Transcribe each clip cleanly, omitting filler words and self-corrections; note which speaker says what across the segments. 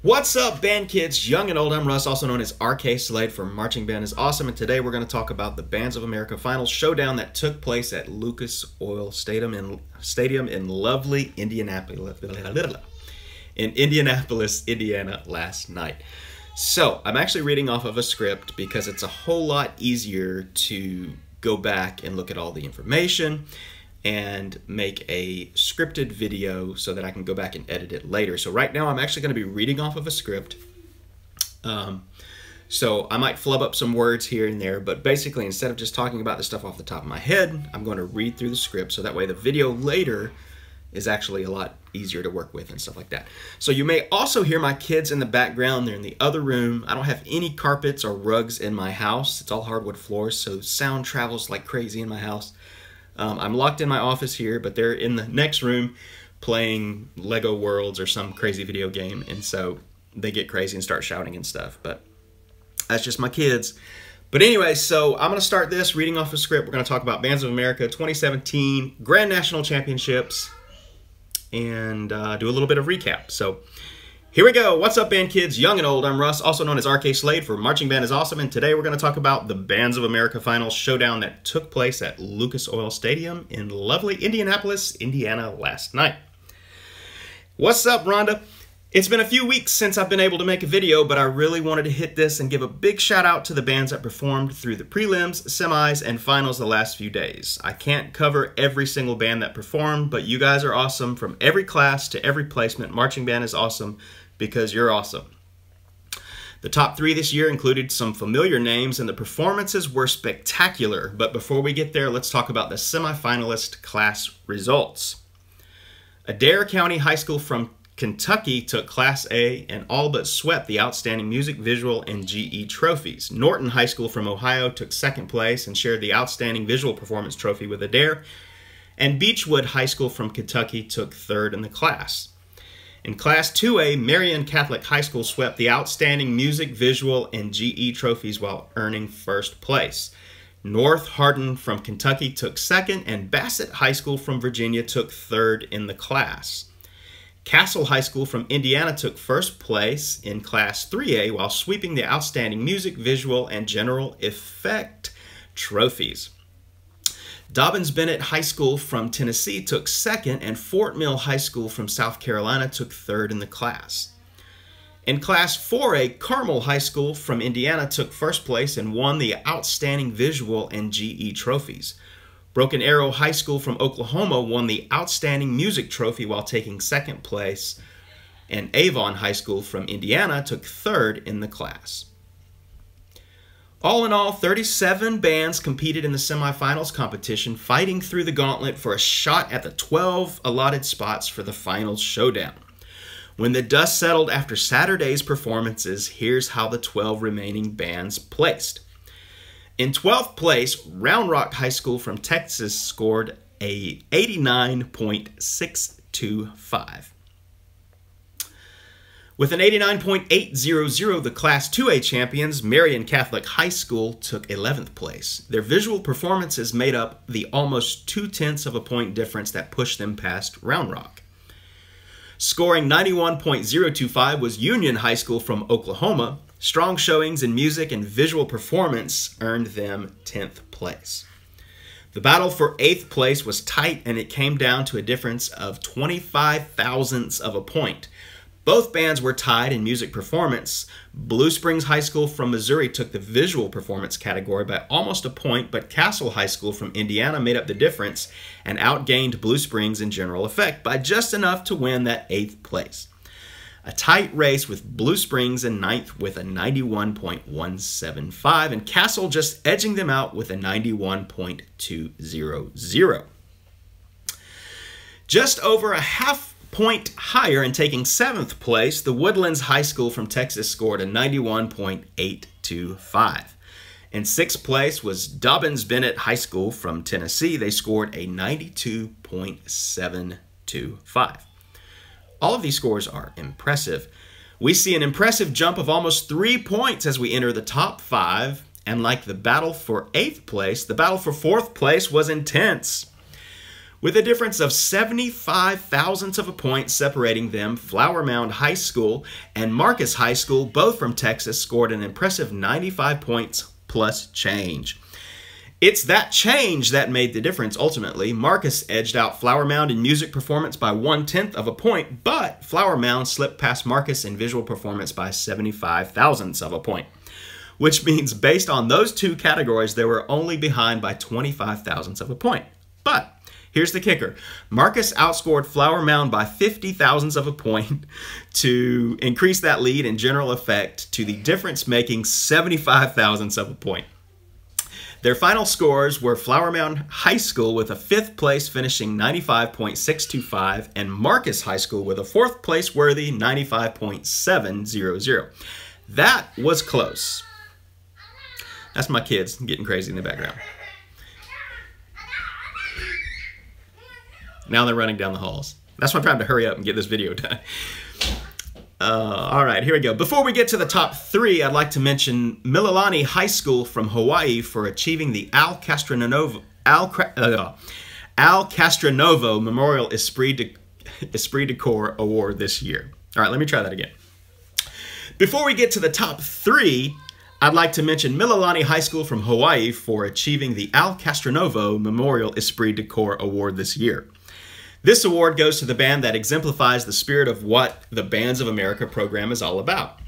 Speaker 1: What's up, band kids, young and old? I'm Russ, also known as RK Slade for Marching Band is Awesome, and today we're going to talk about the Bands of America Finals showdown that took place at Lucas Oil Stadium in lovely Indianapolis, Indiana last night. So, I'm actually reading off of a script because it's a whole lot easier to go back and look at all the information and make a scripted video so that I can go back and edit it later. So right now I'm actually going to be reading off of a script. So I might flub up some words here and there, but basically instead of just talking about this stuff off the top of my head, I'm going to read through the script so that way the video later is actually a lot easier to work with and stuff like that. So you may also hear my kids in the background. They're in the other room. I don't have any carpets or rugs in my house. It's all hardwood floors, so sound travels like crazy in my house. I'm locked in my office here, but they're in the next room playing Lego Worlds or some crazy video game, and so they get crazy and start shouting and stuff, but that's just my kids. But anyway, so I'm going to start this reading off a script. We're going to talk about Bands of America 2017 Grand National Championships and do a little bit of recap. So here we go. What's up, band kids, young and old? I'm Russ, also known as RK Slade for Marching Band is Awesome, and today we're going to talk about the Bands of America Finals showdown that took place at Lucas Oil Stadium in lovely Indianapolis, Indiana last night. What's up, Rhonda? It's been a few weeks since I've been able to make a video, but I really wanted to hit this and give a big shout out to the bands that performed through the prelims, semis, and finals the last few days. I can't cover every single band that performed, but you guys are awesome from every class to every placement. Marching Band is awesome because you're awesome. The top three this year included some familiar names, and the performances were spectacular. But before we get there, let's talk about the semifinalist class results. Adair County High School from Kentucky took Class A and all but swept the Outstanding Music, Visual, and GE trophies. Norton High School from Ohio took second place and shared the Outstanding Visual Performance trophy with Adair. And Beechwood High School from Kentucky took third in the class. In Class 2A, Marion Catholic High School swept the Outstanding Music, Visual, and GE trophies while earning first place. North Hardin from Kentucky took second, and Bassett High School from Virginia took third in the class. Castle High School from Indiana took first place in Class 3A while sweeping the Outstanding Music, Visual, and General Effect trophies. Dobbins-Bennett High School from Tennessee took second, and Fort Mill High School from South Carolina took third in the class. In Class 4A, Carmel High School from Indiana took first place and won the Outstanding Visual and GE trophies. Broken Arrow High School from Oklahoma won the Outstanding Music Trophy while taking second place, and Avon High School from Indiana took third in the class. All in all, 37 bands competed in the semifinals competition, fighting through the gauntlet for a shot at the 12 allotted spots for the finals showdown. When the dust settled after Saturday's performances, here's how the 12 remaining bands placed. In 12th place, Round Rock High School from Texas scored a 89.625. With an 89.800, the Class 2A champions, Marion Catholic High School, took 11th place. Their visual performances made up the almost 0.2 of a point difference that pushed them past Round Rock. Scoring 91.025 was Union High School from Oklahoma. Strong showings in music and visual performance earned them 10th place. The battle for 8th place was tight, and it came down to a difference of 25 thousandths of a point. Both bands were tied in music performance. Blue Springs High School from Missouri took the visual performance category by almost a point, but Castle High School from Indiana made up the difference and outgained Blue Springs in general effect by just enough to win that 8th place. A tight race with Blue Springs in 9th with a 91.175 and Castle just edging them out with a 91.200. Just over a half point higher and taking 7th place, the Woodlands High School from Texas scored a 91.825. In 6th place was Dobbins-Bennett High School from Tennessee. They scored a 92.725. All of these scores are impressive. We see an impressive jump of almost 3 points as we enter the top 5, and like the battle for 8th place, the battle for 4th place was intense. With a difference of 75 thousandths of a point separating them, Flower Mound High School and Marcus High School, both from Texas, scored an impressive 95 points plus change. It's that change that made the difference ultimately. Marcus edged out Flower Mound in music performance by 1/10 of a point, but Flower Mound slipped past Marcus in visual performance by 75 thousandths of a point, which means based on those two categories, they were only behind by 25 thousandths of a point. But here's the kicker. Marcus outscored Flower Mound by 50 thousandths of a point to increase that lead in general effect to the difference-making 75 thousandths of a point. Their final scores were Flower Mound High School with a 5th place finishing 95.625 and Marcus High School with a 4th place worthy 95.700. That was close. That's my kids getting crazy in the background. Now they're running down the halls. That's why I'm trying to hurry up and get this video done. All right, here we go. Before we get to the top 3, I'd like to mention Mililani High School from Hawaii for achieving the Al Castronovo Memorial Esprit de Corps Award this year. All right, let me try that again. Before we get to the top 3, I'd like to mention Mililani High School from Hawaii for achieving the Al Castronovo Memorial Esprit de Corps Award this year. This award goes to the band that exemplifies the spirit of what the Bands of America program is all about.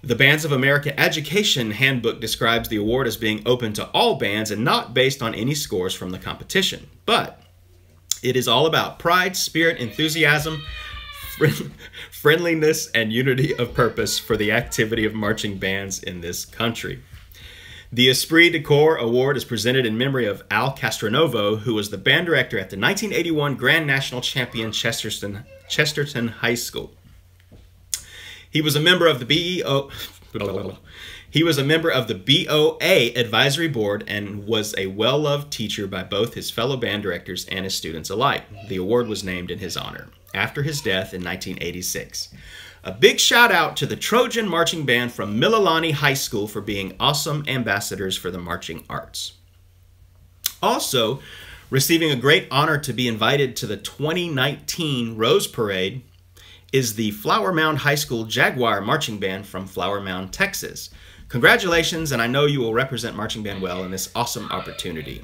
Speaker 1: The Bands of America Education Handbook describes the award as being open to all bands and not based on any scores from the competition. But it is all about pride, spirit, enthusiasm, friendliness, and unity of purpose for the activity of marching bands in this country. The Esprit de Corps Award is presented in memory of Al Castronovo, who was the band director at the 1981 Grand National Champion Chesterton High School. He was a member of the BOA Advisory Board and was a well-loved teacher by both his fellow band directors and his students alike. The award was named in his honor after his death in 1986. A big shout out to the Trojan Marching Band from Mililani High School for being awesome ambassadors for the marching arts. Also, receiving a great honor to be invited to the 2019 Rose Parade is the Flower Mound High School Jaguar Marching Band from Flower Mound, Texas. Congratulations, and I know you will represent marching band well in this awesome opportunity.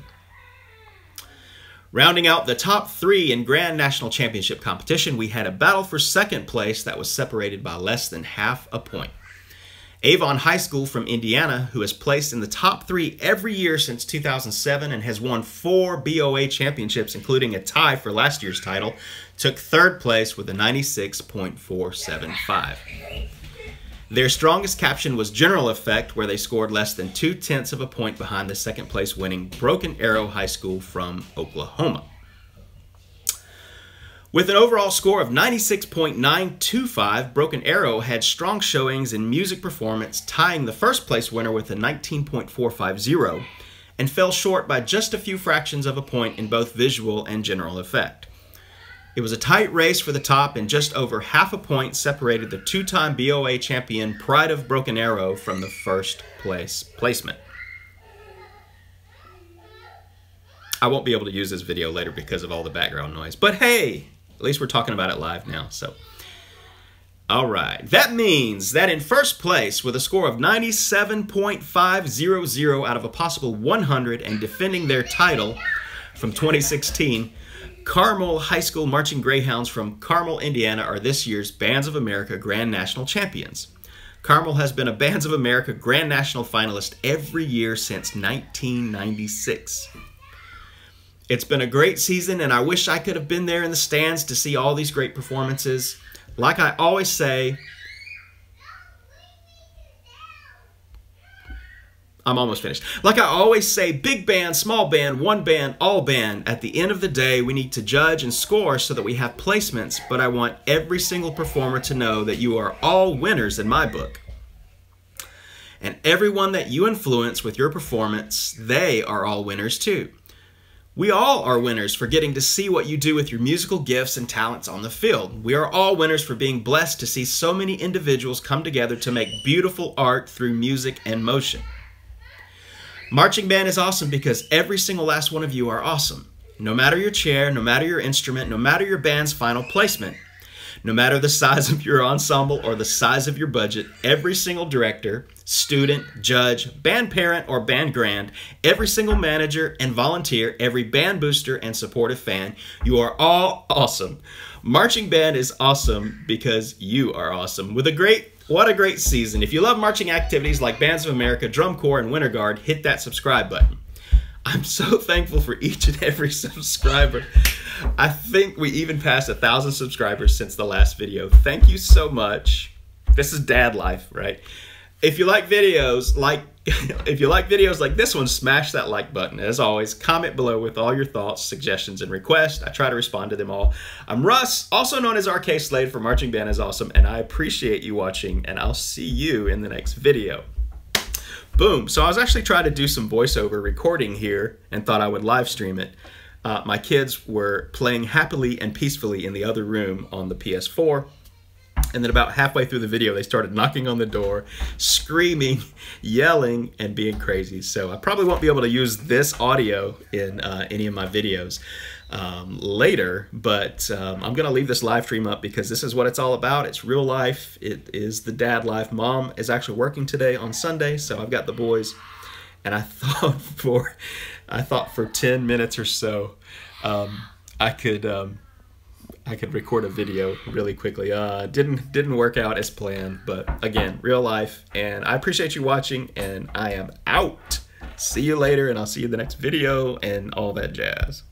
Speaker 1: Rounding out the top 3 in Grand National Championship competition, we had a battle for 2nd place that was separated by less than half a point. Avon High School from Indiana, who has placed in the top 3 every year since 2007 and has won 4 BOA championships, including a tie for last year's title, took 3rd place with a 96.475. Their strongest caption was general effect, where they scored less than 2/10 of a point behind the 2nd place winning Broken Arrow High School from Oklahoma. With an overall score of 96.925, Broken Arrow had strong showings in music performance, tying the 1st place winner with a 19.450, and fell short by just a few fractions of a point in both visual and general effect. It was a tight race for the top, and just over half a point separated the 2-time BOA champion Pride of Broken Arrow from the 1st place placement. I won't be able to use this video later because of all the background noise, but hey, at least we're talking about it live now. So, all right, that means that in 1st place with a score of 97.500 out of a possible 100 and defending their title from 2016, Carmel High School Marching Greyhounds from Carmel, Indiana are this year's Bands of America Grand National Champions. Carmel has been a Bands of America Grand National finalist every year since 1996. It's been a great season, and I wish I could have been there in the stands to see all these great performances. Like I always say, I'm almost finished. Like I always say, big band, small band, one band, all band. At the end of the day, we need to judge and score so that we have placements, but I want every single performer to know that you are all winners in my book. And everyone that you influence with your performance, they are all winners too. We all are winners for getting to see what you do with your musical gifts and talents on the field. We are all winners for being blessed to see so many individuals come together to make beautiful art through music and motion. Marching band is awesome because every single last one of you are awesome. no matter your chair, no matter your instrument, no matter your band's final placement, no matter the size of your ensemble or the size of your budget, every single director, student, judge, band parent, or band grand, every single manager and volunteer, every band booster and supportive fan, you are all awesome. Marching band is awesome because you are awesome. What a great season. If you love marching activities like Bands of America, Drum Corps, and Winter Guard, hit that subscribe button. I'm so thankful for each and every subscriber. I think we even passed 1,000 subscribers since the last video. Thank you so much. This is dad life, right? If you like videos like this one, smash that like button. As always, comment below with all your thoughts, suggestions, and requests. I try to respond to them all. I'm Russ, also known as RK Slade for Marching Band is Awesome, and I appreciate you watching, and I'll see you in the next video. Boom. So I was actually trying to do some voiceover recording here and thought I would live stream it. My kids were playing happily and peacefully in the other room on the PS4. And then about halfway through the video, they started knocking on the door, screaming, yelling, and being crazy. So I probably won't be able to use this audio in any of my videos later, but I'm going to leave this live stream up because this is what it's all about. It's real life. It is the dad life. Mom is actually working today on Sunday, so I've got the boys. And I thought for 10 minutes or so, I could record a video really quickly. Didn't work out as planned, but again, real life. And I appreciate you watching, and I am out. See you later, and I'll see you in the next video and all that jazz.